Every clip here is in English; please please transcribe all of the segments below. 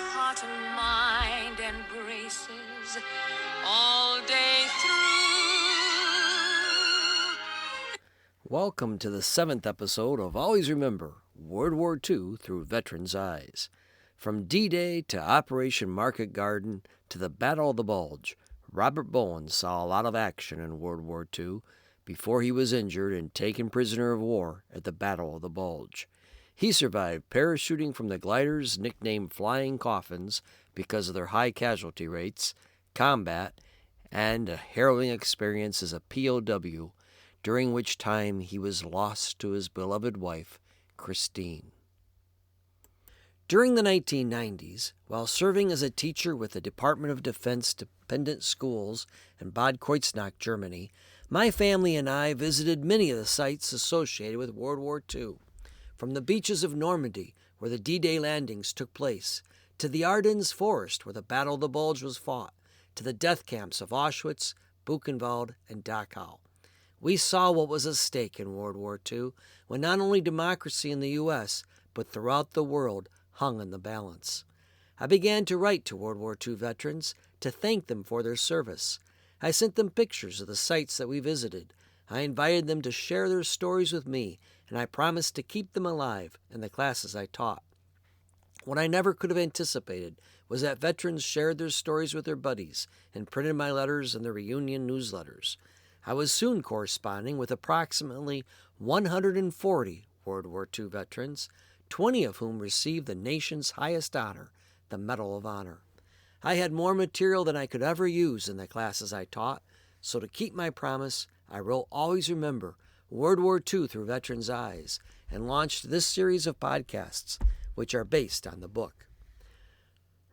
heart and mind embraces all day through. Welcome to the 7th episode of Always Remember World War II Through Veterans' Eyes. From D-Day to Operation Market Garden to the Battle of the Bulge, Robert Bowen saw a lot of action in World War II before he was injured and taken prisoner of war at the Battle of the Bulge. He survived parachuting from the gliders nicknamed Flying Coffins because of their high casualty rates, combat, and a harrowing experience as a POW, during which time he was lost to his beloved wife, Christine. During the 1990s, while serving as a teacher with the Department of Defense dependent schools in Bad Kreuznach, Germany, my family and I visited many of the sites associated with World War II. From the beaches of Normandy, where the D-Day landings took place, to the Ardennes forest where the Battle of the Bulge was fought, to the death camps of Auschwitz, Buchenwald, and Dachau. We saw what was at stake in World War II, when not only democracy in the U.S., but throughout the world hung in the balance. I began to write to World War II veterans to thank them for their service. I sent them pictures of the sites that we visited. I invited them to share their stories with me, and I promised to keep them alive in the classes I taught. What I never could have anticipated was that veterans shared their stories with their buddies and printed my letters in the reunion newsletters. I was soon corresponding with approximately 140 World War II veterans, 20 of whom received the nation's highest honor, the Medal of Honor. I had more material than I could ever use in the classes I taught, so to keep my promise, I wrote Always Remember World War II Through Veterans' Eyes and launched this series of podcasts, which are based on the book.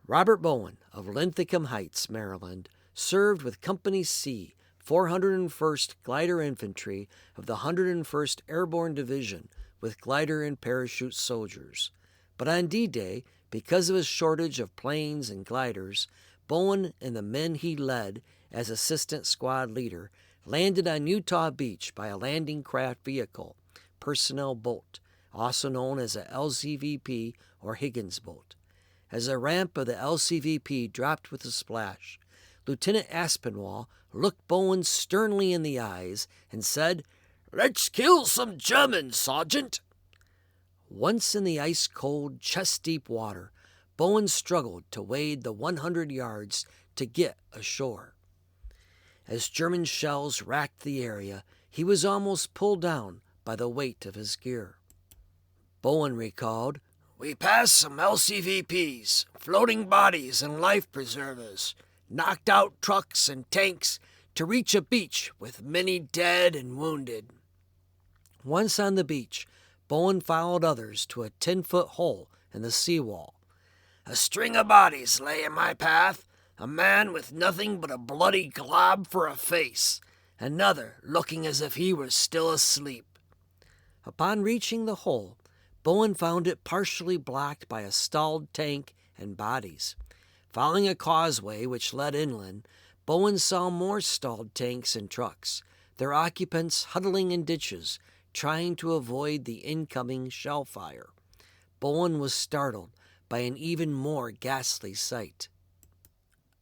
Robert Bowen of Linthicum Heights, Maryland, served with Company C, 401st Glider Infantry of the 101st Airborne Division with glider and parachute soldiers. But on D-Day, because of his shortage of planes and gliders, Bowen and the men he led as assistant squad leader landed on Utah Beach by a landing craft vehicle, personnel boat, also known as a LCVP or Higgins boat. As the ramp of the LCVP dropped with a splash, Lieutenant Aspinwall looked Bowen sternly in the eyes and said, "Let's kill some Germans, Sergeant." Once in the ice-cold, chest-deep water, Bowen struggled to wade the 100 yards to get ashore. As German shells racked the area, he was almost pulled down by the weight of his gear. Bowen recalled, "We passed some LCVPs, floating bodies and life preservers, knocked out trucks and tanks to reach a beach with many dead and wounded." Once on the beach, Bowen followed others to a 10-foot hole in the seawall. "A string of bodies lay in my path, a man with nothing but a bloody glob for a face, another looking as if he were still asleep." Upon reaching the hole, Bowen found it partially blocked by a stalled tank and bodies. Following a causeway which led inland, Bowen saw more stalled tanks and trucks, their occupants huddling in ditches, trying to avoid the incoming shell fire. Bowen was startled by an even more ghastly sight.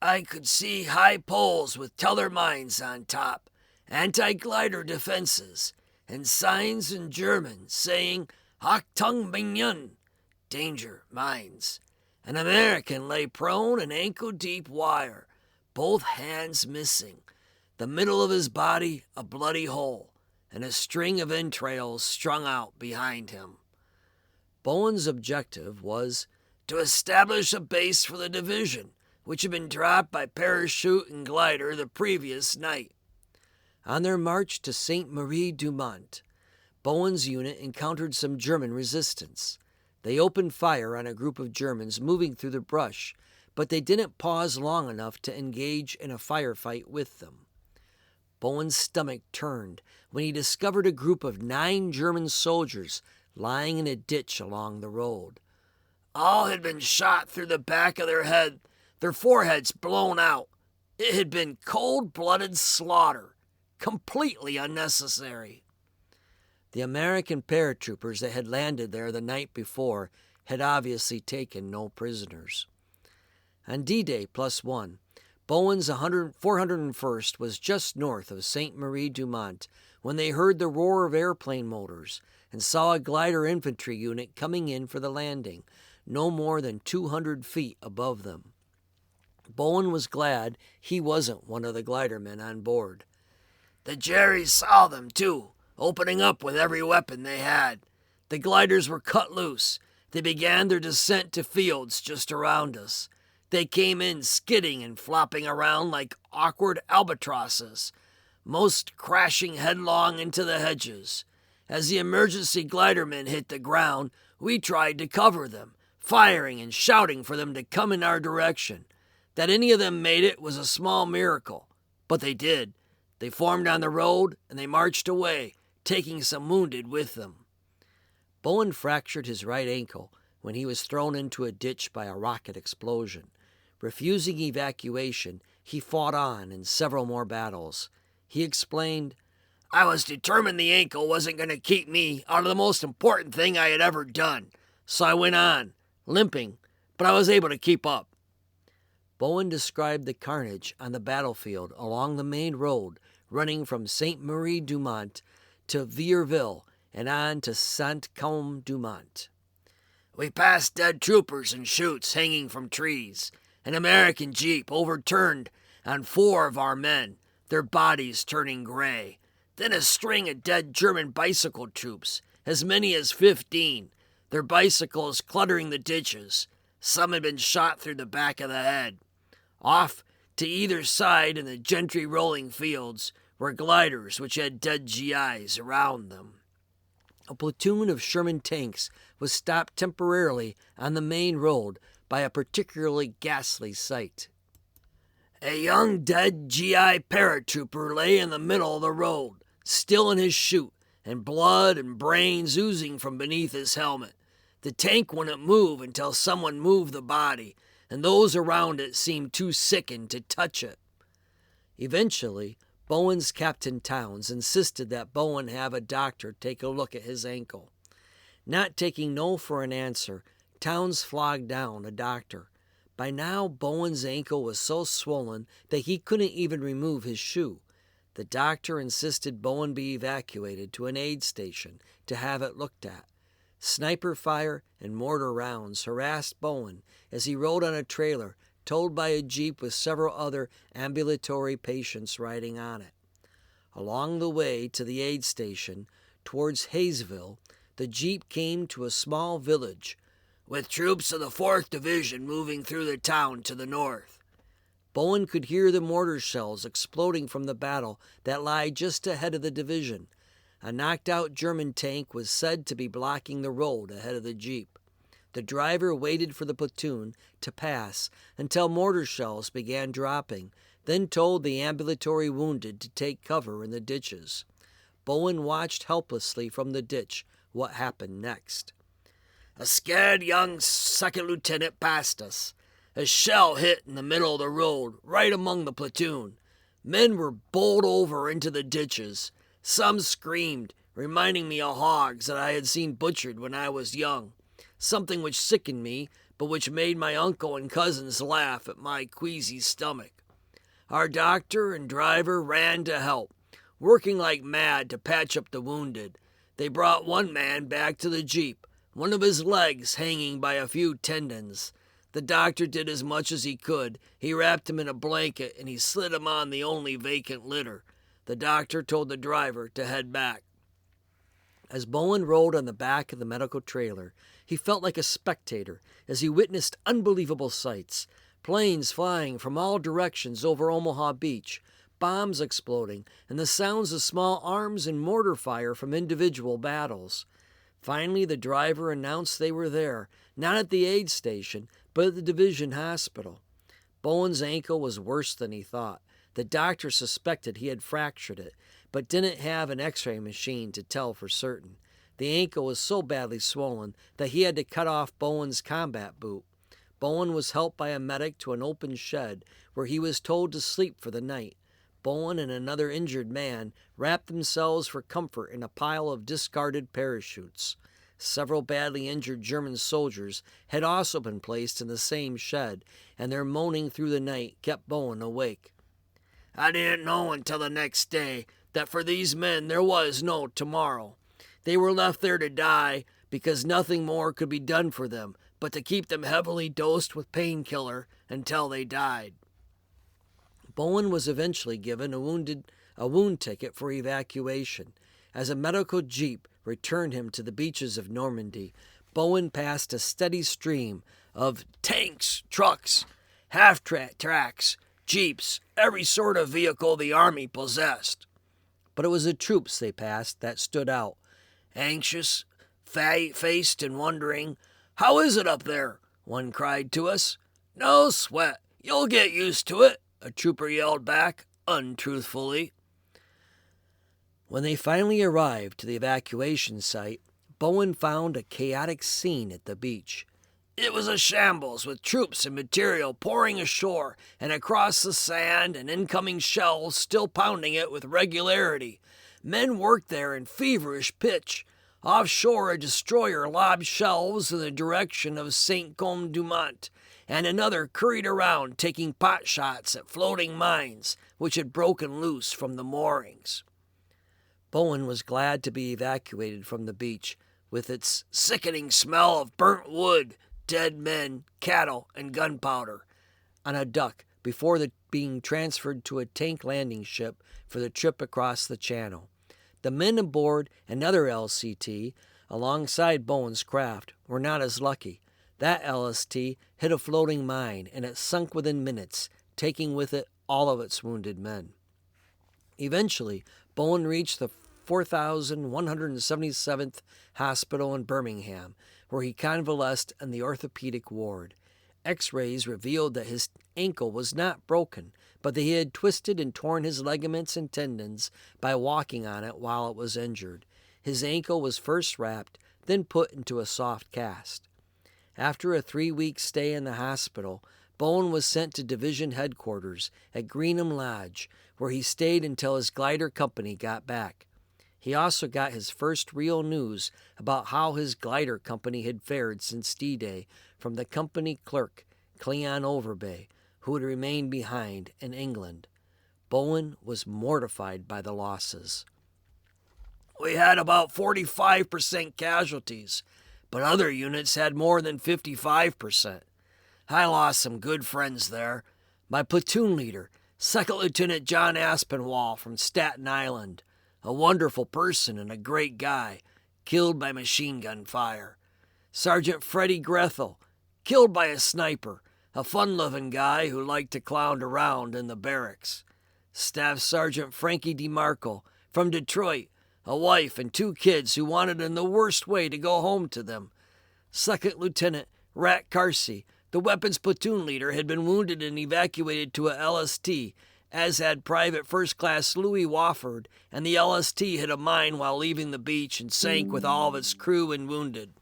"I could see high poles with teller mines on top, anti-glider defenses, and signs in German saying Achtung Minion, danger, mines. An American lay prone in ankle-deep wire, both hands missing, the middle of his body a bloody hole, and a string of entrails strung out behind him." Bowen's objective was to establish a base for the division, which had been dropped by parachute and glider the previous night. On their march to Sainte Marie du Mont, Bowen's unit encountered some German resistance. They opened fire on a group of Germans moving through the brush, but they didn't pause long enough to engage in a firefight with them. Bowen's stomach turned when he discovered a group of 9 German soldiers lying in a ditch along the road. All had been shot through the back of their head, their foreheads blown out. It had been cold-blooded slaughter, completely unnecessary. The American paratroopers that had landed there the night before had obviously taken no prisoners. On D-Day +1, Bowen's 401st was just north of Sainte Marie du Mont when they heard the roar of airplane motors and saw a glider infantry unit coming in for the landing, no more than 200 feet above them. Bowen was glad he wasn't one of the glidermen on board. "The Jerrys saw them, too, opening up with every weapon they had. The gliders were cut loose. They began their descent to fields just around us. They came in skidding and flopping around like awkward albatrosses, most crashing headlong into the hedges. As the emergency glidermen hit the ground, we tried to cover them, firing and shouting for them to come in our direction. That any of them made it was a small miracle, but they did. They formed on the road and they marched away, taking some wounded with them." Bowen fractured his right ankle when he was thrown into a ditch by a rocket explosion. Refusing evacuation, he fought on in several more battles. He explained, "I was determined the ankle wasn't going to keep me out of the most important thing I had ever done, so I went on, limping, but I was able to keep up." Bowen described the carnage on the battlefield along the main road running from Sainte Marie du Mont to Vierville and on to Saint-Côme-du-Mont. "We passed dead troopers and chutes hanging from trees. An American jeep overturned on 4 of our men, their bodies turning gray. Then a string of dead German bicycle troops, as many as 15, their bicycles cluttering the ditches. Some had been shot through the back of the head. Off to either side in the gentry rolling fields were gliders which had dead GIs around them. A platoon of Sherman tanks was stopped temporarily on the main road by a particularly ghastly sight. A young dead GI paratrooper lay in the middle of the road, still in his chute, and blood and brains oozing from beneath his helmet. The tank wouldn't move until someone moved the body, and those around it seemed too sickened to touch it." Eventually, Bowen's Captain Towns insisted that Bowen have a doctor take a look at his ankle. Not taking no for an answer, Towns flogged down a doctor. By now, Bowen's ankle was so swollen that he couldn't even remove his shoe. The doctor insisted Bowen be evacuated to an aid station to have it looked at. Sniper fire and mortar rounds harassed Bowen as he rode on a trailer towed by a jeep with several other ambulatory patients riding on it. Along the way to the aid station, towards Hayesville, the jeep came to a small village, with troops of the 4th Division moving through the town to the north. Bowen could hear the mortar shells exploding from the battle that lay just ahead of the division. A knocked-out German tank was said to be blocking the road ahead of the jeep. The driver waited for the platoon to pass until mortar shells began dropping, then told the ambulatory wounded to take cover in the ditches. Bowen watched helplessly from the ditch what happened next. A scared young second lieutenant passed us. A shell hit in the middle of the road, right among the platoon. Men were bowled over into the ditches. Some screamed, reminding me of hogs that I had seen butchered when I was young, something which sickened me, but which made my uncle and cousins laugh at my queasy stomach. Our doctor and driver ran to help, working like mad to patch up the wounded. They brought one man back to the jeep, one of his legs hanging by a few tendons. The doctor did as much as he could. He wrapped him in a blanket and he slid him on the only vacant litter. The doctor told the driver to head back. As Bowen rode on the back of the medical trailer, he felt like a spectator as he witnessed unbelievable sights. Planes flying from all directions over Omaha Beach, bombs exploding, and the sounds of small arms and mortar fire from individual battles. Finally, the driver announced they were there, not at the aid station, but at the division hospital. Bowen's ankle was worse than he thought. The doctor suspected he had fractured it, but didn't have an x-ray machine to tell for certain. The ankle was so badly swollen that he had to cut off Bowen's combat boot. Bowen was helped by a medic to an open shed where he was told to sleep for the night. Bowen and another injured man wrapped themselves for comfort in a pile of discarded parachutes. Several badly injured German soldiers had also been placed in the same shed, and their moaning through the night kept Bowen awake. I didn't know until the next day that for these men there was no tomorrow. They were left there to die because nothing more could be done for them but to keep them heavily dosed with painkiller until they died. Bowen was eventually given a wound ticket for evacuation. As a medical jeep returned him to the beaches of Normandy, Bowen passed a steady stream of tanks, trucks, half-tracks, jeeps, every sort of vehicle the army possessed. But it was the troops they passed that stood out. Anxious, faced, and wondering, "How is it up there?" one cried to us. "No sweat, you'll get used to it," a trooper yelled back, untruthfully. When they finally arrived to the evacuation site, Bowen found a chaotic scene at the beach. It was a shambles, with troops and material pouring ashore and across the sand and incoming shells still pounding it with regularity. Men worked there in feverish pitch. Offshore, a destroyer lobbed shells in the direction of Saint-Côme-du-Mont, and another curried around taking pot shots at floating mines which had broken loose from the moorings. Bowen was glad to be evacuated from the beach, with its sickening smell of burnt wood, dead men, cattle, and gunpowder, on a duck before being transferred to a tank landing ship for the trip across the channel. The men aboard another LCT alongside Bowen's craft were not as lucky. That LST hit a floating mine, and it sunk within minutes, taking with it all of its wounded men. Eventually, Bowen reached the 4,177th Hospital in Birmingham, where he convalesced in the orthopedic ward. X-rays revealed that his ankle was not broken, but that he had twisted and torn his ligaments and tendons by walking on it while it was injured. His ankle was first wrapped, then put into a soft cast. After a 3-week stay in the hospital, Bowen was sent to division headquarters at Greenham Lodge, where he stayed until his glider company got back. He also got his first real news about how his glider company had fared since D-Day from the company clerk, Cleon Overbay, who had remained behind in England. Bowen was mortified by the losses. "We had about 45% casualties, but other units had more than 55%. I lost some good friends there. My platoon leader, Second Lieutenant John Aspinwall from Staten Island, a wonderful person and a great guy, killed by machine gun fire. Sergeant Freddie Grethel, killed by a sniper, a fun-loving guy who liked to clown around in the barracks. Staff Sergeant Frankie DeMarco from Detroit, a wife and 2 kids who wanted in the worst way to go home to them. Second Lieutenant Rat Carsey, the weapons platoon leader, had been wounded and evacuated to a LST, as had Private First Class Louis Wofford, and the LST hit a mine while leaving the beach and sank with all of its crew and wounded.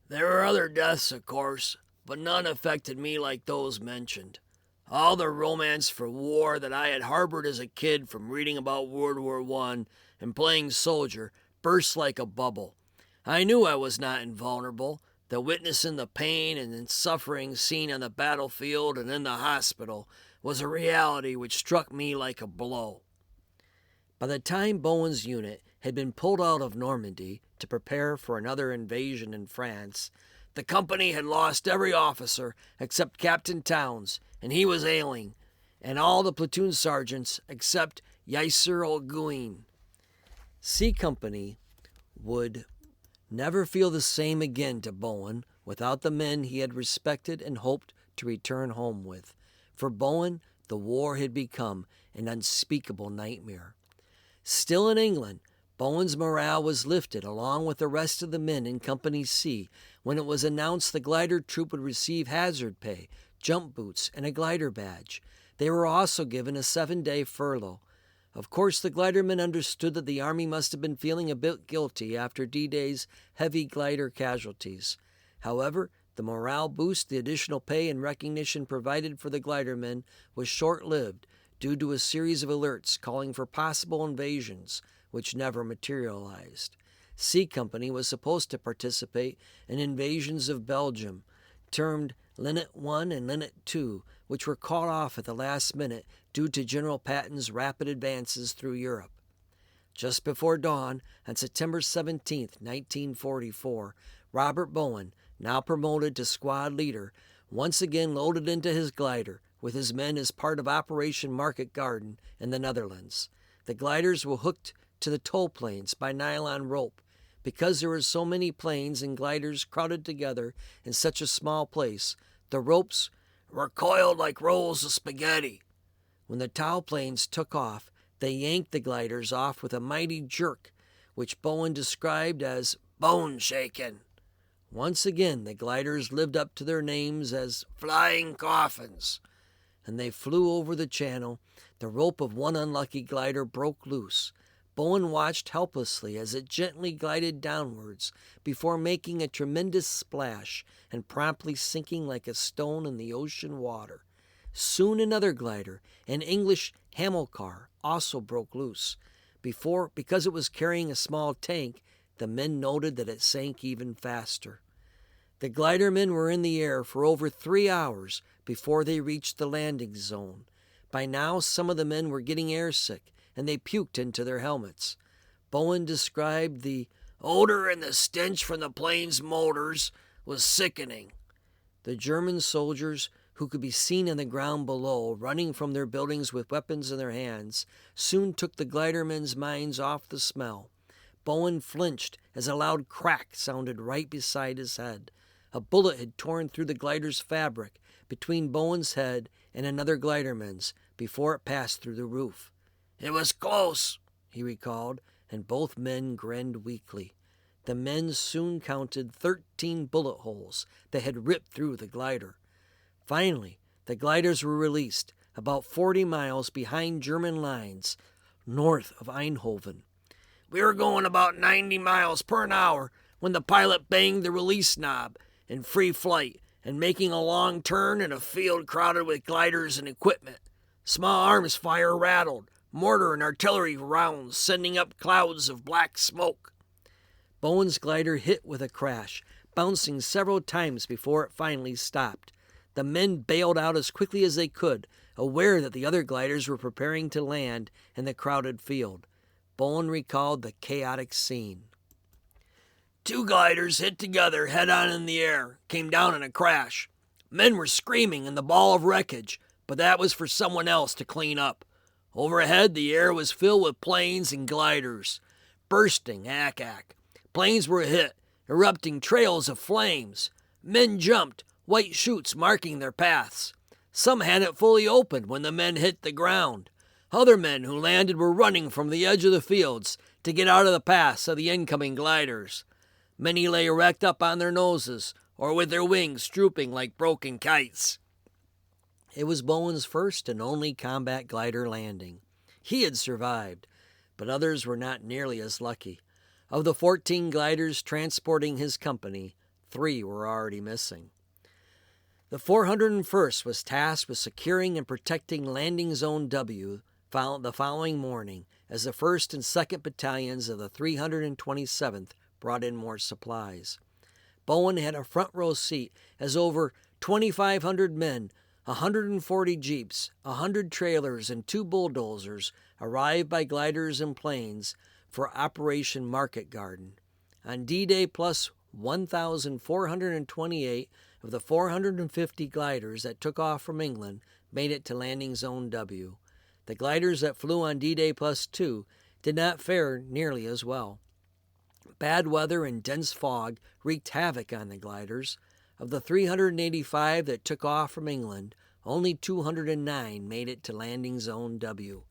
There were other deaths, of course, but none affected me like those mentioned. All the romance for war that I had harbored as a kid from reading about World War I and playing soldier burst like a bubble. I knew I was not invulnerable, that witnessing the pain and suffering seen on the battlefield and in the hospital was a reality which struck me like a blow. By the time Bowen's unit had been pulled out of Normandy to prepare for another invasion in France, the company had lost every officer except Captain Towns, and he was ailing, and all the platoon sergeants except Yasser O'Guin. C Company would never feel the same again to Bowen without the men he had respected and hoped to return home with. For Bowen, the war had become an unspeakable nightmare. Still in England, Bowen's morale was lifted along with the rest of the men in Company C when it was announced the glider troop would receive hazard pay, jump boots, and a glider badge. They were also given a 7-day furlough. Of course, the glidermen understood that the Army must have been feeling a bit guilty after D-Day's heavy glider casualties. However, the morale boost the additional pay and recognition provided for the glidermen was short-lived due to a series of alerts calling for possible invasions, which never materialized. C Company was supposed to participate in invasions of Belgium, termed Linnet 1 and Linnet 2, which were called off at the last minute due to General Patton's rapid advances through Europe. Just before dawn, on September 17, 1944, Robert Bowen, now promoted to squad leader, once again loaded into his glider with his men as part of Operation Market Garden in the Netherlands. The gliders were hooked to the tow planes by nylon rope. Because there were so many planes and gliders crowded together in such a small place, the ropes were coiled like rolls of spaghetti. When the tow planes took off, they yanked the gliders off with a mighty jerk, which Bowen described as bone shaking. Once again, the gliders lived up to their names as flying coffins, and they flew over the channel. The rope of one unlucky glider broke loose. Bowen watched helplessly as it gently glided downwards before making a tremendous splash and promptly sinking like a stone in the ocean water. Soon another glider, an English Hamilcar, also broke loose. Because it was carrying a small tank, the men noted that it sank even faster. The glidermen were in the air for over 3 hours before they reached the landing zone. By now, some of the men were getting airsick, and they puked into their helmets. Bowen described the odor and the stench from the plane's motors was sickening. The German soldiers, who could be seen on the ground below, running from their buildings with weapons in their hands, soon took the glidermen's minds off the smell. Bowen flinched as a loud crack sounded right beside his head. A bullet had torn through the glider's fabric between Bowen's head and another gliderman's before it passed through the roof. "It was close," he recalled, and both men grinned weakly. The men soon counted 13 bullet holes that had ripped through the glider. Finally, the gliders were released about 40 miles behind German lines, north of Eindhoven. "We were going about 90 miles per hour when the pilot banged the release knob in free flight and making a long turn in a field crowded with gliders and equipment. Small arms fire rattled, mortar and artillery rounds sending up clouds of black smoke. Bowen's glider hit with a crash, bouncing several times before it finally stopped. The men bailed out as quickly as they could, aware that the other gliders were preparing to land in the crowded field. Bowen recalled the chaotic scene. 2 gliders hit together head-on in the air, came down in a crash. Men were screaming in the ball of wreckage, but that was for someone else to clean up. Overhead, the air was filled with planes and gliders. Bursting, ack-ack. Planes were hit, erupting trails of flames. Men jumped, white chutes marking their paths. Some had it fully open when the men hit the ground. Other men who landed were running from the edge of the fields to get out of the paths of the incoming gliders. Many lay erect up on their noses, or with their wings drooping like broken kites. It was Bowen's first and only combat glider landing. He had survived, but others were not nearly as lucky. Of the 14 gliders transporting his company, 3 were already missing. The 401st was tasked with securing and protecting Landing Zone W the following morning as the 1st and 2nd Battalions of the 327th brought in more supplies. Bowen had a front row seat as over 2,500 men, 140 jeeps, 100 trailers, and 2 bulldozers arrived by gliders and planes for Operation Market Garden. On D-Day plus 1,428 of the 450 gliders that took off from England made it to Landing Zone W. The gliders that flew on D-Day plus 2 did not fare nearly as well. Bad weather and dense fog wreaked havoc on the gliders. Of the 385 that took off from England, only 209 made it to Landing Zone W.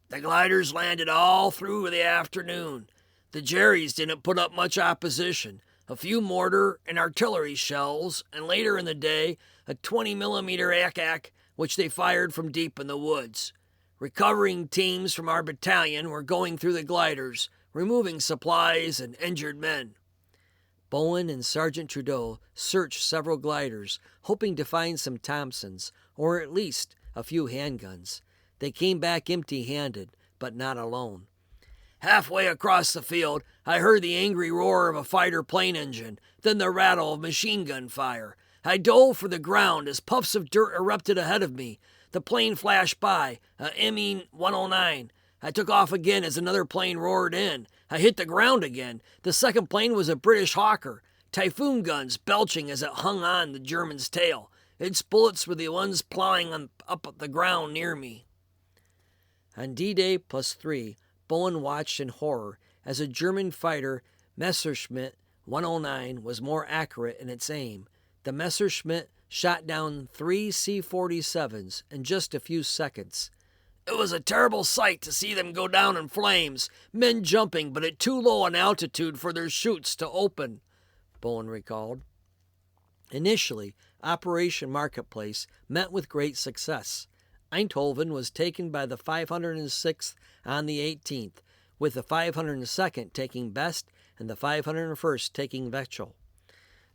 The gliders landed all through the afternoon. The Jerrys didn't put up much opposition. A few mortar and artillery shells, and later in the day, a 20-millimeter ack-ack, which they fired from deep in the woods. Recovering teams from our battalion were going through the gliders, removing supplies and injured men. Bowen and Sergeant Trudeau searched several gliders, hoping to find some Thompsons, or at least a few handguns. They came back empty-handed, but not alone. Halfway across the field, I heard the angry roar of a fighter plane engine, then the rattle of machine gun fire. I dove for the ground as puffs of dirt erupted ahead of me. The plane flashed by, a ME-109. I took off again as another plane roared in. I hit the ground again. The second plane was a British Hawker, Typhoon guns belching as it hung on the German's tail. Its bullets were the ones plowing up the ground near me. On D-Day +3, Bowen watched in horror as a German fighter, Messerschmitt 109, was more accurate in its aim. The Messerschmitt shot down 3 C-47s in just a few seconds. It was a terrible sight to see them go down in flames, men jumping but at too low an altitude for their chutes to open, Bowen recalled. Initially, Operation Marketplace met with great success. Eindhoven was taken by the 506th on the 18th, with the 502nd taking Best and the 501st taking Vechel.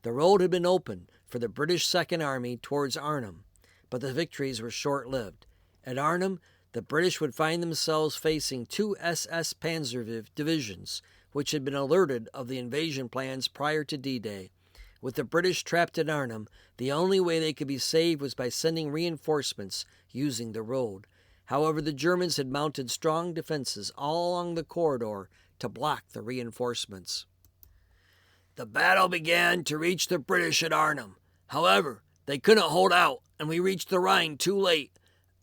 The road had been opened for the British Second Army towards Arnhem, but the victories were short-lived. At Arnhem, the British would find themselves facing 2 SS Panzer divisions, which had been alerted of the invasion plans prior to D-Day. With the British trapped at Arnhem, the only way they could be saved was by sending reinforcements using the road. However, the Germans had mounted strong defenses all along the corridor to block the reinforcements. The battle began to reach the British at Arnhem. However, they couldn't hold out, and we reached the Rhine too late.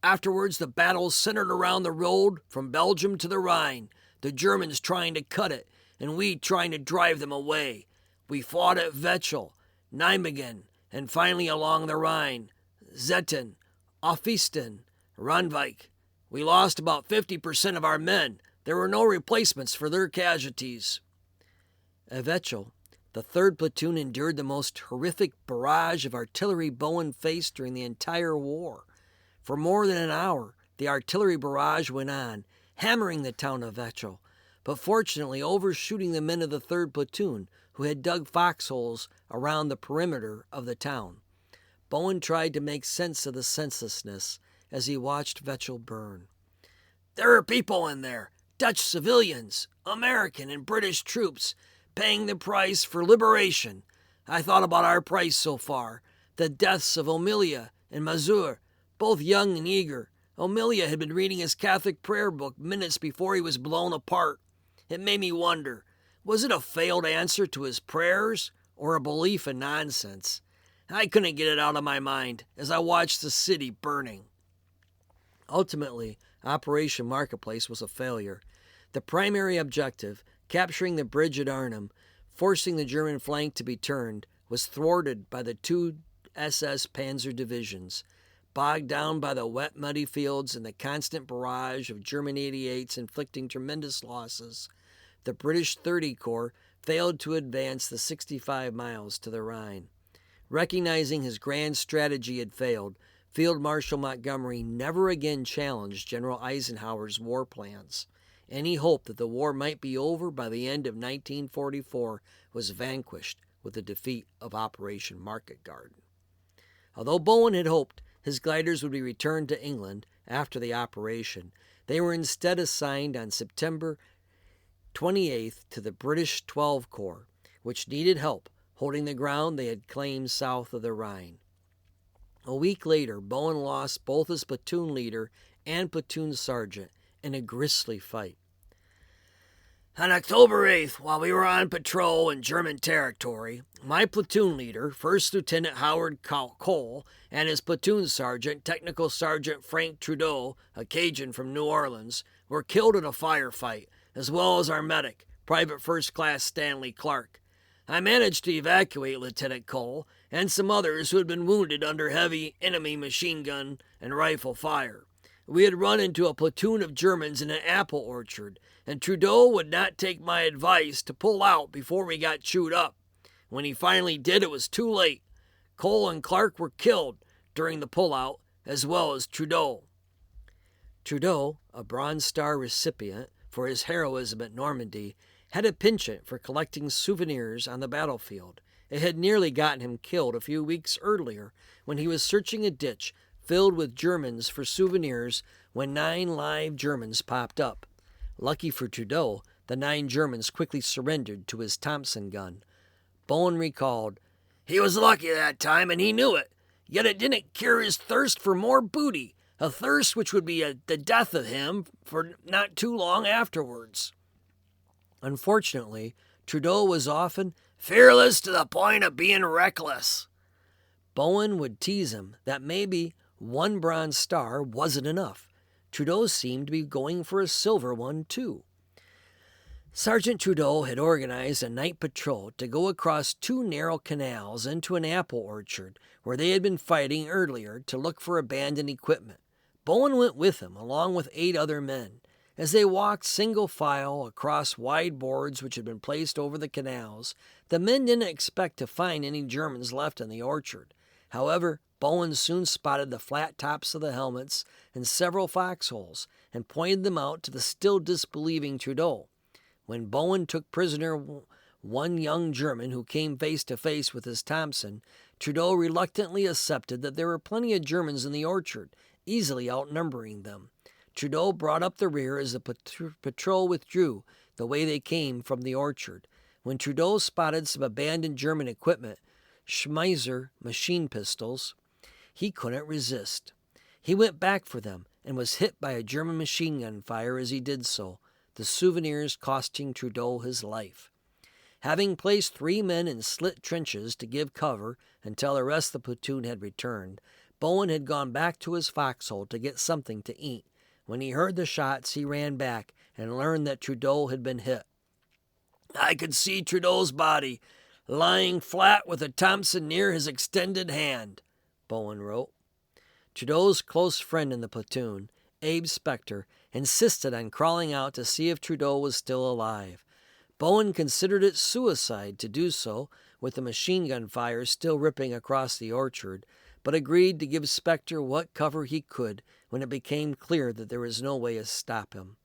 Afterwards, the battle centered around the road from Belgium to the Rhine, the Germans trying to cut it, and we trying to drive them away. We fought at Vechel, Nijmegen, and finally along the Rhine, Zetten, Offisten, Randwijk. We lost about 50% of our men. There were no replacements for their casualties. At Vechel, the 3rd Platoon endured the most horrific barrage of artillery Bowen faced during the entire war. For more than an hour, the artillery barrage went on, hammering the town of Vechel, but fortunately overshooting the men of the 3rd Platoon, who had dug foxholes around the perimeter of the town. Bowen tried to make sense of the senselessness as he watched Vechel burn. There are people in there, Dutch civilians, American and British troops, paying the price for liberation. I thought about our price so far, the deaths of Omilia and Mazur, both young and eager. Omilia had been reading his Catholic prayer book minutes before he was blown apart. It made me wonder, was it a failed answer to his prayers or a belief in nonsense? I couldn't get it out of my mind as I watched the city burning. Ultimately, Operation Marketplace was a failure. The primary objective, capturing the bridge at Arnhem, forcing the German flank to be turned, was thwarted by the 2 SS Panzer divisions. Bogged down by the wet, muddy fields and the constant barrage of German 88s inflicting tremendous losses, the British 30 Corps failed to advance the 65 miles to the Rhine. Recognizing his grand strategy had failed, Field Marshal Montgomery never again challenged General Eisenhower's war plans. Any hope that the war might be over by the end of 1944 was vanquished with the defeat of Operation Market Garden. Although Bowen had hoped his gliders would be returned to England after the operation, they were instead assigned on September 28th to the British 12 Corps, which needed help holding the ground they had claimed south of the Rhine. A week later, Bowen lost both his platoon leader and platoon sergeant in a grisly fight. On October 8th, while we were on patrol in German territory, my platoon leader, First Lieutenant Howard Cole, and his platoon sergeant, Technical Sergeant Frank Trudeau, a Cajun from New Orleans, were killed in a firefight, as well as our medic, Private First Class Stanley Clark. I managed to evacuate Lieutenant Cole and some others who had been wounded under heavy enemy machine gun and rifle fire. We had run into a platoon of Germans in an apple orchard, and Trudeau would not take my advice to pull out before we got chewed up. When he finally did, it was too late. Cole and Clark were killed during the pullout, as well as Trudeau. Trudeau, a Bronze Star recipient for his heroism at Normandy, had a penchant for collecting souvenirs on the battlefield. It had nearly gotten him killed a few weeks earlier when he was searching a ditch filled with Germans for souvenirs when 9 live Germans popped up. Lucky for Trudeau, The 9 Germans quickly surrendered to his Thompson gun. Bowen recalled, "He was lucky that time, and he knew it. Yet it didn't cure his thirst for more booty, a thirst which would be the death of him for not too long afterwards." Unfortunately, Trudeau was often fearless to the point of being reckless. Bowen would tease him that maybe 1 Bronze Star wasn't enough. Trudeau seemed to be going for a silver one, too. Sergeant Trudeau had organized a night patrol to go across 2 narrow canals into an apple orchard where they had been fighting earlier to look for abandoned equipment. Bowen went with him, along with 8 other men. As they walked single file across wide boards which had been placed over the canals, the men didn't expect to find any Germans left in the orchard. However, Bowen soon spotted the flat tops of the helmets and several foxholes and pointed them out to the still disbelieving Trudeau. When Bowen took prisoner 1 young German who came face to face with his Thompson, Trudeau reluctantly accepted that there were plenty of Germans in the orchard, easily outnumbering them. Trudeau brought up the rear as the patrol withdrew the way they came from the orchard. When Trudeau spotted some abandoned German equipment, Schmeisser machine pistols, he couldn't resist. He went back for them and was hit by a German machine gun fire as he did so, the souvenirs costing Trudeau his life. Having placed 3 men in slit trenches to give cover until the rest of the platoon had returned, Bowen had gone back to his foxhole to get something to eat. When he heard the shots, he ran back and learned that Trudeau had been hit. "I could see Trudeau's body, lying flat with a Thompson near his extended hand," Bowen wrote. Trudeau's close friend in the platoon, Abe Spector, insisted on crawling out to see if Trudeau was still alive. Bowen considered it suicide to do so, with the machine gun fire still ripping across the orchard, but agreed to give Spector what cover he could when it became clear that there was no way to stop him.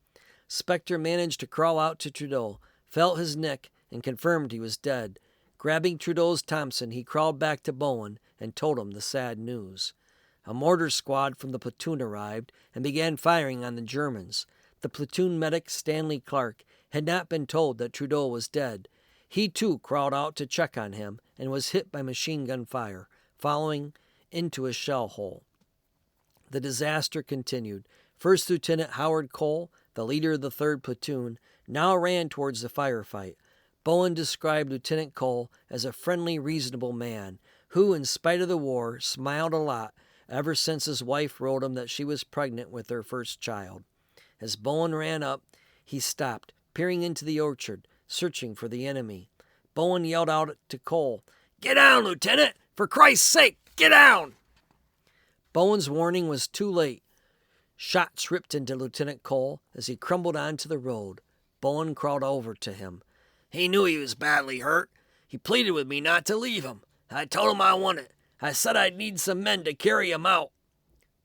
Spector managed to crawl out to Trudeau, felt his neck, and confirmed he was dead. Grabbing Trudeau's Thompson, he crawled back to Bowen and told him the sad news. A mortar squad from the platoon arrived and began firing on the Germans. The platoon medic, Stanley Clark, had not been told that Trudeau was dead. He too crawled out to check on him and was hit by machine gun fire, falling into a shell hole. The disaster continued. First Lieutenant Howard Cole, the leader of the 3rd Platoon, now ran towards the firefight. Bowen described Lieutenant Cole as a friendly, reasonable man who, in spite of the war, smiled a lot ever since his wife wrote him that she was pregnant with their first child. As Bowen ran up, he stopped, peering into the orchard, searching for the enemy. Bowen yelled out to Cole, "Get down, Lieutenant! For Christ's sake, get down!" Bowen's warning was too late. Shots ripped into Lieutenant Cole as he crumbled onto the road. Bowen crawled over to him. "He knew he was badly hurt. He pleaded with me not to leave him. I told him I wanted. I said I'd need some men to carry him out."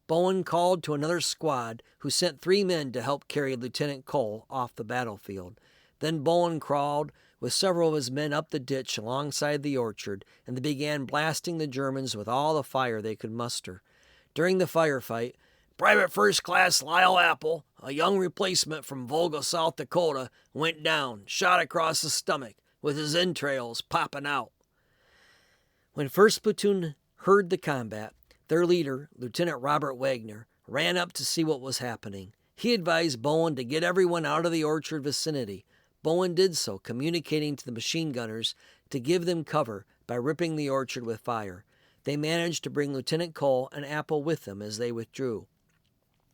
Bowen called to another squad, who sent 3 men to help carry Lieutenant Cole off the battlefield. Then Bowen crawled with several of his men up the ditch alongside the orchard, and they began blasting the Germans with all the fire they could muster. During the firefight, Private First Class Lyle Apple, a young replacement from Volga, South Dakota, went down, shot across the stomach, with his entrails popping out. When 1st Platoon heard the combat, their leader, Lieutenant Robert Wagner, ran up to see what was happening. He advised Bowen to get everyone out of the orchard vicinity. Bowen did so, communicating to the machine gunners to give them cover by ripping the orchard with fire. They managed to bring Lieutenant Cole and Apple with them as they withdrew.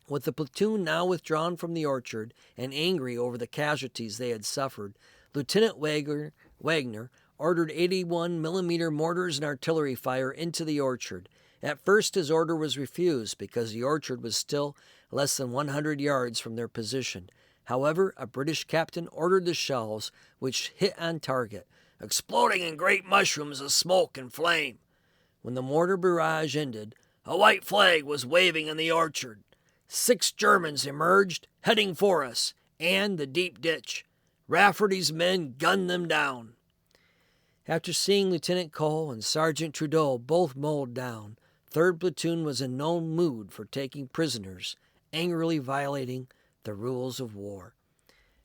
With the platoon now withdrawn from the orchard and angry over the casualties they had suffered, Lieutenant Wagner ordered 81mm mortars and artillery fire into the orchard. At first his order was refused because the orchard was still less than 100 yards from their position. However, a British captain ordered the shells, which hit on target, exploding in great mushrooms of smoke and flame. When the mortar barrage ended, a white flag was waving in the orchard. 6 Germans emerged, heading for us, and the deep ditch. Rafferty's men gunned them down. After seeing Lieutenant Cole and Sergeant Trudeau both mowed down, 3rd Platoon was in no mood for taking prisoners, angrily violating the rules of war.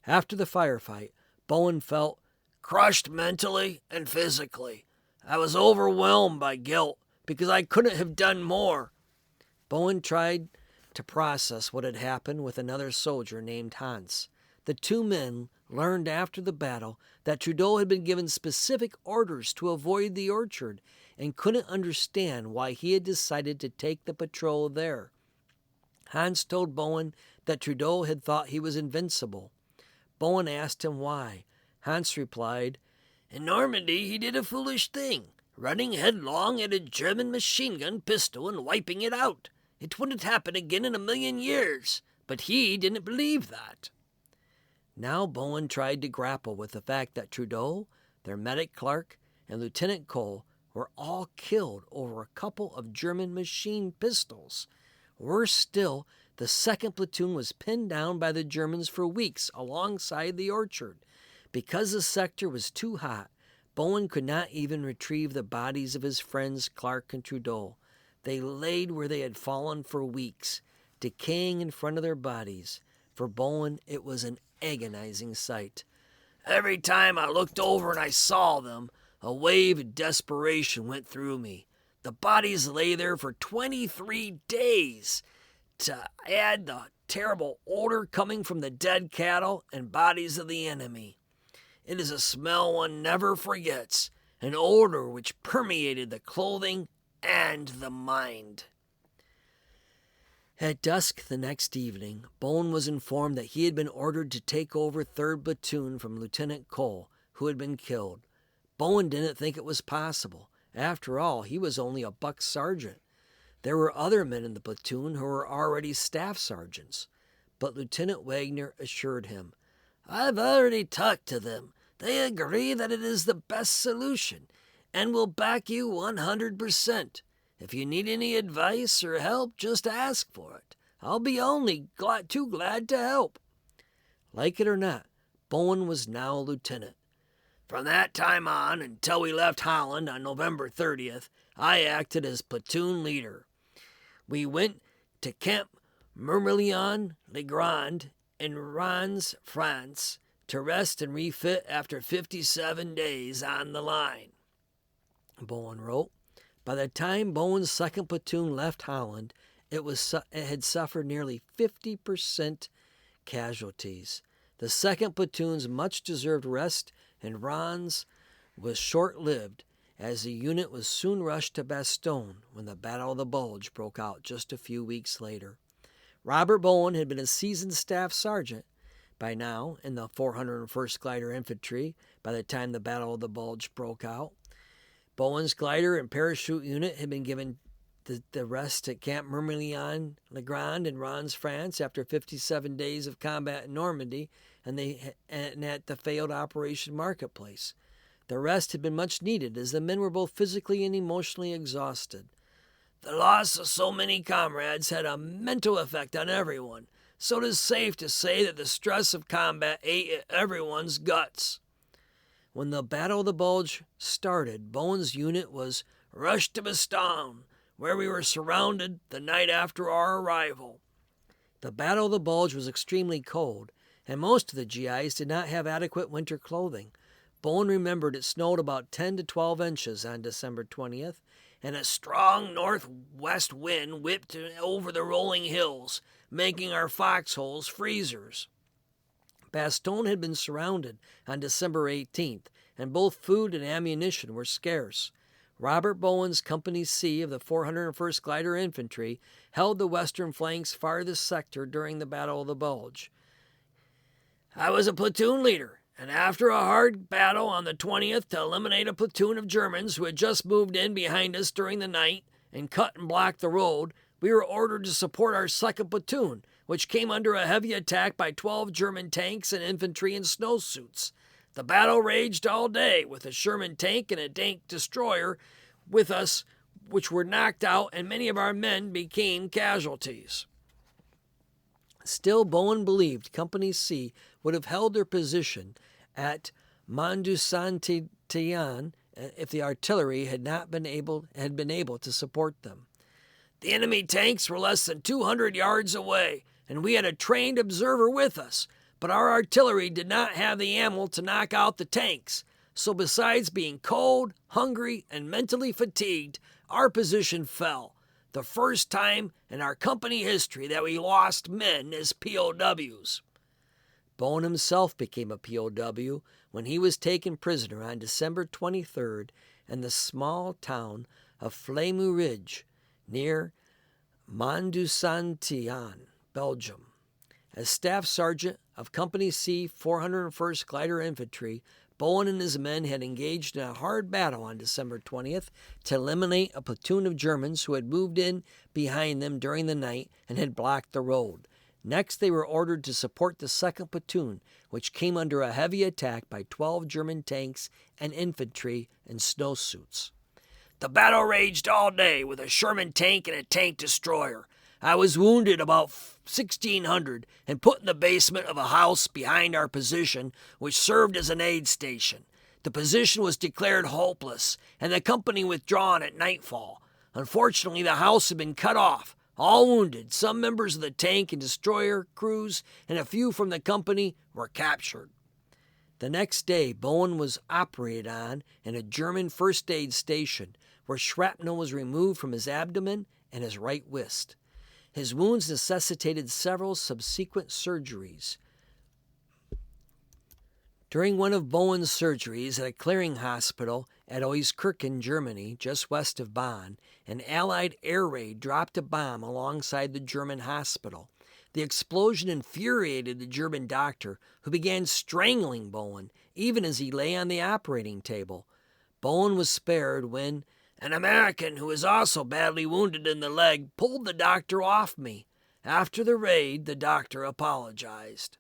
After the firefight, Bowen felt crushed mentally and physically. I was overwhelmed by guilt because I couldn't have done more. Bowen tried to process what had happened with another soldier named Hans. The two men learned after the battle that Trudeau had been given specific orders to avoid the orchard and couldn't understand why he had decided to take the patrol there. Hans told Bowen that Trudeau had thought he was invincible. Bowen asked him why. Hans replied, "In Normandy he did a foolish thing, running headlong at a German machine gun pistol and wiping it out. It wouldn't happen again in a million years, but he didn't believe that." Now Bowen tried to grapple with the fact that Trudeau, their medic Clark, and Lieutenant Cole were all killed over a couple of German machine pistols. Worse still, the 2nd Platoon was pinned down by the Germans for weeks alongside the orchard. Because the sector was too hot, Bowen could not even retrieve the bodies of his friends Clark and Trudeau. They laid where they had fallen for weeks, decaying in front of their bodies. For Bowen, it was an agonizing sight. Every time I looked over and I saw them, a wave of desperation went through me. The bodies lay there for 23 days. To add the terrible odor coming from the dead cattle and bodies of the enemy. It is a smell one never forgets, an odor which permeated the clothing and the mind. At dusk the next evening, Bowen was informed that he had been ordered to take over 3rd Platoon from Lieutenant Cole, who had been killed. Bowen didn't think it was possible. After all, he was only a buck sergeant. There were other men in the platoon who were already staff sergeants. But Lieutenant Wagner assured him, "I've already talked to them. They agree that it is the best solution and will back you 100%. If you need any advice or help, just ask for it. I'll be only too glad to help." Like it or not, Bowen was now a lieutenant. From that time on, until we left Holland on November 30th, I acted as platoon leader. We went to Camp Mermillon-le-Grand in Reims, France, to rest and refit after 57 days on the line. Bowen wrote, by the time Bowen's 2nd Platoon left Holland, it had suffered nearly 50% casualties. The 2nd Platoon's much-deserved rest in Reims was short-lived, as the unit was soon rushed to Bastogne when the Battle of the Bulge broke out just a few weeks later. Robert Bowen had been a seasoned staff sergeant by now in the 401st Glider Infantry by the time the Battle of the Bulge broke out. Bowen's glider and parachute unit had been given the rest at Camp Mermillon-le-Grand in Reims, France, after 57 days of combat in Normandy and at the failed Operation Marketplace. The rest had been much needed, as the men were both physically and emotionally exhausted. The loss of so many comrades had a mental effect on everyone, so it is safe to say that the stress of combat ate at everyone's guts. When the Battle of the Bulge started, Bowen's unit was rushed to Bastogne, where we were surrounded the night after our arrival. The Battle of the Bulge was extremely cold, and most of the GIs did not have adequate winter clothing. Bowen remembered it snowed about 10 to 12 inches on December 20th, and a strong northwest wind whipped over the rolling hills, making our foxholes freezers. Bastogne had been surrounded on December 18th, and both food and ammunition were scarce. Robert Bowen's Company C of the 401st Glider Infantry held the western flank's farthest sector during the Battle of the Bulge. I was a platoon leader, and after a hard battle on the 20th to eliminate a platoon of Germans who had just moved in behind us during the night and cut and blocked the road, we were ordered to support our 2nd Platoon, which came under a heavy attack by 12 German tanks and infantry in snowsuits. The battle raged all day, with a Sherman tank and a tank destroyer with us, which were knocked out, and many of our men became casualties. Still, Bowen believed Company C would have held their position at Mont-du-Saint-Étienne if the artillery had been able to support them. The enemy tanks were less than 200 yards away, and we had a trained observer with us, But our artillery did not have the ammo to knock out the tanks. So besides being cold, hungry, and mentally fatigued, our position fell. The first time in our company history that we lost men as POWs. Bowen himself became a POW when he was taken prisoner on December 23rd in the small town of Flemu Ridge near Mondusantillon, Belgium. As Staff Sergeant of Company C, 401st Glider Infantry, Bowen and his men had engaged in a hard battle on December 20th to eliminate a platoon of Germans who had moved in behind them during the night and had blocked the road. Next, they were ordered to support the 2nd Platoon, which came under a heavy attack by 12 German tanks and infantry in snowsuits. The battle raged all day with a Sherman tank and a tank destroyer. I was wounded about 1,600 and put in the basement of a house behind our position, which served as an aid station. The position was declared hopeless, and the company withdrawn at nightfall. Unfortunately, the house had been cut off. All wounded, some members of the tank and destroyer crews, and a few from the company were captured. The next day, Bowen was operated on in a German first aid station, where shrapnel was removed from his abdomen and his right wrist. His wounds necessitated several subsequent surgeries. During one of Bowen's surgeries at a clearing hospital at Euskirchen, Germany, just west of Bonn, an Allied air raid dropped a bomb alongside the German hospital. The explosion infuriated the German doctor, who began strangling Bowen, even as he lay on the operating table. Bowen was spared when an American who was also badly wounded in the leg pulled the doctor off me. After the raid, the doctor apologized.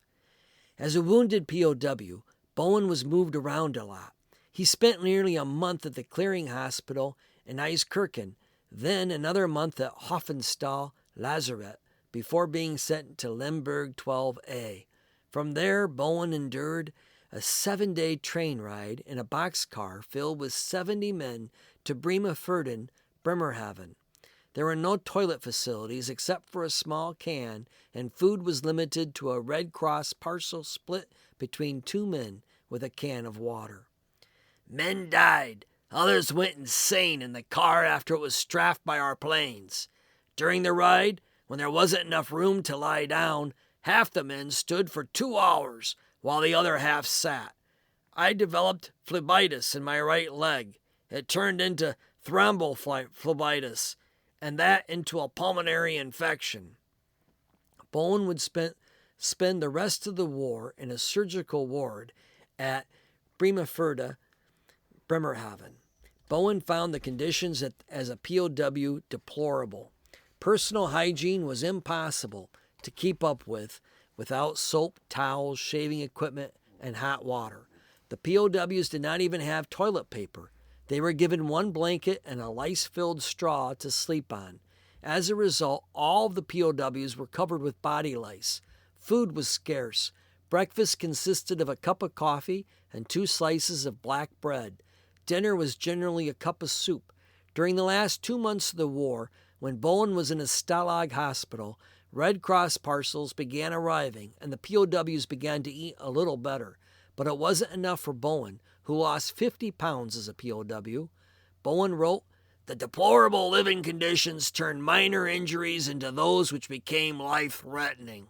As a wounded POW, Bowen was moved around a lot. He spent nearly a month at the clearing hospital in Eiskirchen, then another month at Hoffenstahl Lazaret, before being sent to Lemberg 12A. From there, Bowen endured a 7-day train ride in a boxcar filled with 70 men to Bremerhaven, Bremerhaven. There were no toilet facilities except for a small can, and food was limited to a Red Cross parcel split between 2 men with a can of water. Men died. Others went insane in the car after it was strafed by our planes. During the ride, when there wasn't enough room to lie down, half the men stood for 2 hours while the other half sat. I developed phlebitis in my right leg. It turned into thrombophlebitis, and that into a pulmonary infection. Bowen would spend the rest of the war in a surgical ward at Bremerhaven. Bowen found the conditions as a POW deplorable. Personal hygiene was impossible to keep up with without soap, towels, shaving equipment, and hot water. The POWs did not even have toilet paper. They were given 1 blanket and a lice-filled straw to sleep on. As a result, all of the POWs were covered with body lice. Food was scarce. Breakfast consisted of a cup of coffee and 2 slices of black bread. Dinner was generally a cup of soup. During the last 2 months of the war, when Bowen was in a Stalag hospital, Red Cross parcels began arriving, and the POWs began to eat a little better. But it wasn't enough for Bowen, who lost 50 pounds as a POW. Bowen wrote, "The deplorable living conditions turned minor injuries into those which became life-threatening."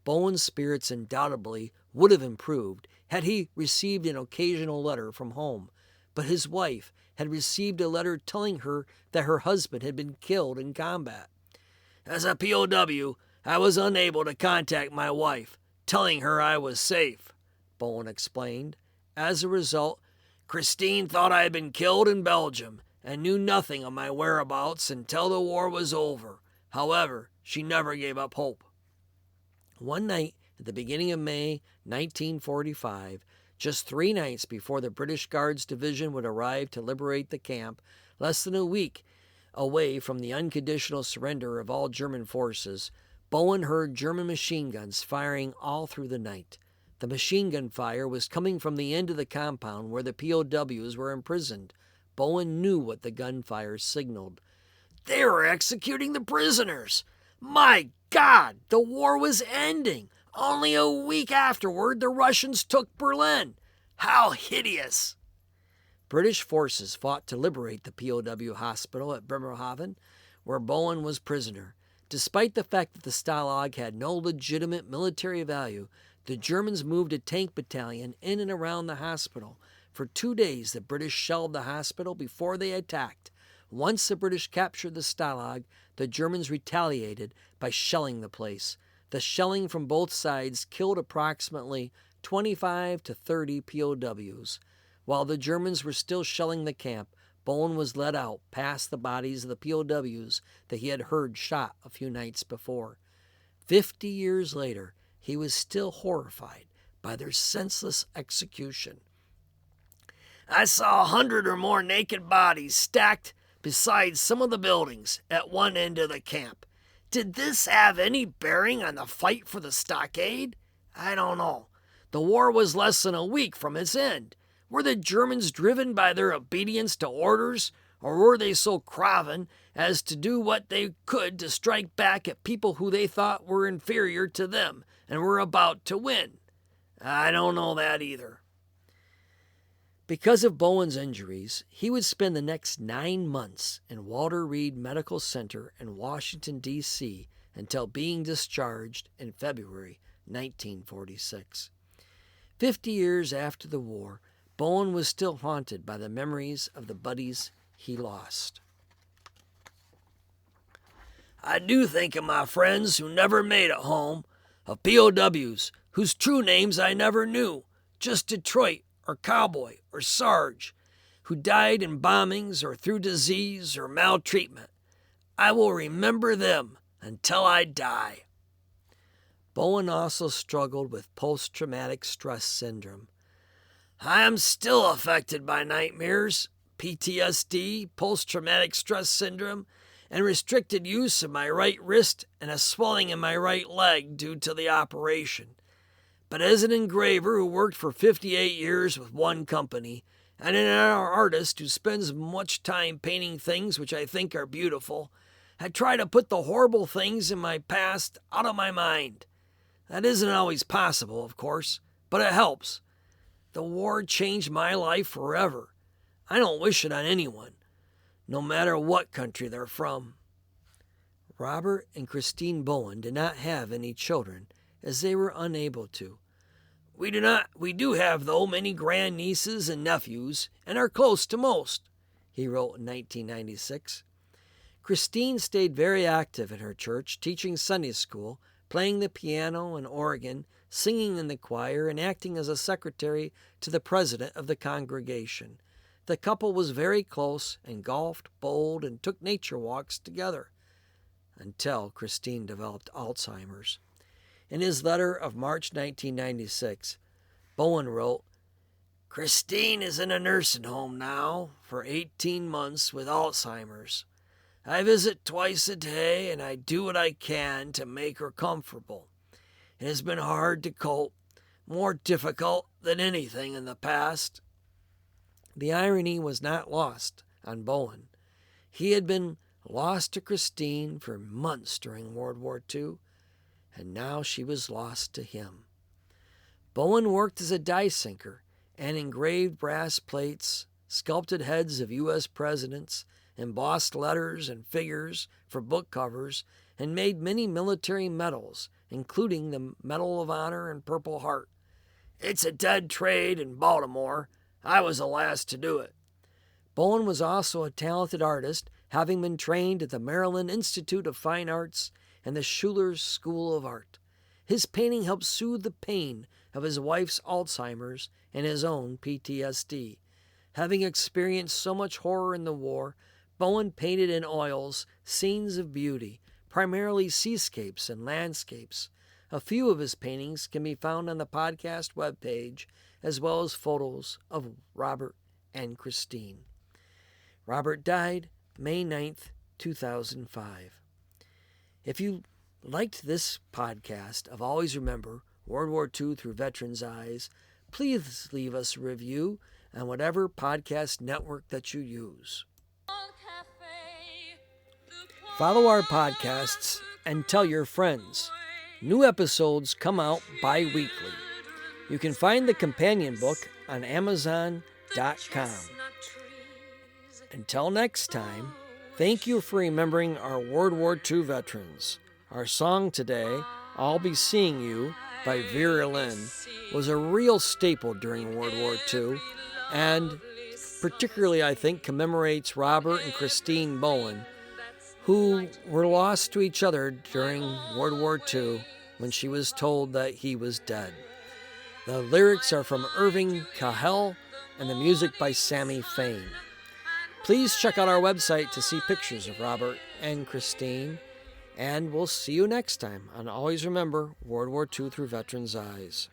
Bowen's spirits undoubtedly would have improved had he received an occasional letter from home, but his wife had received a letter telling her that her husband had been killed in combat. "As a POW, I was unable to contact my wife, telling her I was safe," Bowen explained. As a result, Christine thought I had been killed in Belgium and knew nothing of my whereabouts until the war was over. However, she never gave up hope. One night at the beginning of May 1945, just 3 nights before the British Guards Division would arrive to liberate the camp, less than a week away from the unconditional surrender of all German forces, Bowen heard German machine guns firing all through the night. The machine gun fire was coming from the end of the compound where the POWs were imprisoned. Bowen knew what the gunfire signaled. They were executing the prisoners! My God, the war was ending! Only a week afterward, the Russians took Berlin. How hideous! British forces fought to liberate the POW hospital at Bremerhaven, where Bowen was prisoner. Despite the fact that the Stalag had no legitimate military value, the Germans moved a tank battalion in and around the hospital. For 2 days, the British shelled the hospital before they attacked. Once the British captured the Stalag, the Germans retaliated by shelling the place. The shelling from both sides killed approximately 25 to 30 POWs. While the Germans were still shelling the camp, Bowen was led out past the bodies of the POWs that he had heard shot a few nights before. 50 years later, he was still horrified by their senseless execution. I saw 100 or more naked bodies stacked beside some of the buildings at one end of the camp. Did this have any bearing on the fight for the stockade? I don't know. The war was less than a week from its end. Were the Germans driven by their obedience to orders, or were they so craven as to do what they could to strike back at people who they thought were inferior to them and were about to win? I don't know that either. Because of Bowen's injuries, he would spend the next 9 months in Walter Reed Medical Center in Washington, D.C. until being discharged in February 1946. 50 years after the war, Bowen was still haunted by the memories of the buddies he lost. I do think of my friends who never made it home, of POWs whose true names I never knew, just Detroit or Cowboy or Sarge, who died in bombings or through disease or maltreatment. I will remember them until I die. Bowen also struggled with post-traumatic stress syndrome. I am still affected by nightmares, PTSD, post-traumatic stress syndrome, and restricted use of my right wrist and a swelling in my right leg due to the operation. But as an engraver who worked for 58 years with one company, and an artist who spends much time painting things which I think are beautiful, I try to put the horrible things in my past out of my mind. That isn't always possible, of course, but it helps. The war changed my life forever. I don't wish it on anyone, no matter what country they're from. Robert and Christine Bowen did not have any children, as they were unable to. We do have, though, many grandnieces and nephews, and are close to most, he wrote in 1996. Christine stayed very active in her church, teaching Sunday school, playing the piano and organ, singing in the choir, and acting as a secretary to the president of the congregation. The couple was very close and golfed, bowled, and took nature walks together until Christine developed Alzheimer's. In his letter of March 1996, Bowen wrote, Christine is in a nursing home now for 18 months with Alzheimer's. I visit twice a day and I do what I can to make her comfortable. It has been hard to cope, more difficult than anything in the past. The irony was not lost on Bowen. He had been lost to Christine for months during World War II, and now she was lost to him. Bowen worked as a die sinker and engraved brass plates, sculpted heads of U.S. presidents, embossed letters and figures for book covers, and made many military medals, including the Medal of Honor and Purple Heart. It's a dead trade in Baltimore. I was the last to do it. Bowen was also a talented artist, having been trained at the Maryland Institute of Fine Arts and the Schuler's School of Art. His painting helped soothe the pain of his wife's Alzheimer's and his own PTSD. Having experienced so much horror in the war, Bowen painted in oils scenes of beauty, primarily seascapes and landscapes. A few of his paintings can be found on the podcast webpage, as well as photos of Robert and Christine. Robert died May 9th, 2005. If you liked this podcast of Always Remember World War II Through Veterans' Eyes, please leave us a review on whatever podcast network that you use. Follow our podcasts and tell your friends. New episodes come out bi-weekly. You can find the companion book on Amazon.com. Until next time, thank you for remembering our World War II veterans. Our song today, I'll Be Seeing You by Vera Lynn, was a real staple during World War II, and particularly, I think, commemorates Robert and Christine Bowen, who were lost to each other during World War II when she was told that he was dead. The lyrics are from Irving Cahell, and the music by Sammy Fain. Please check out our website to see pictures of Robert and Christine, and we'll see you next time on Always Remember World War II Through Veterans' Eyes.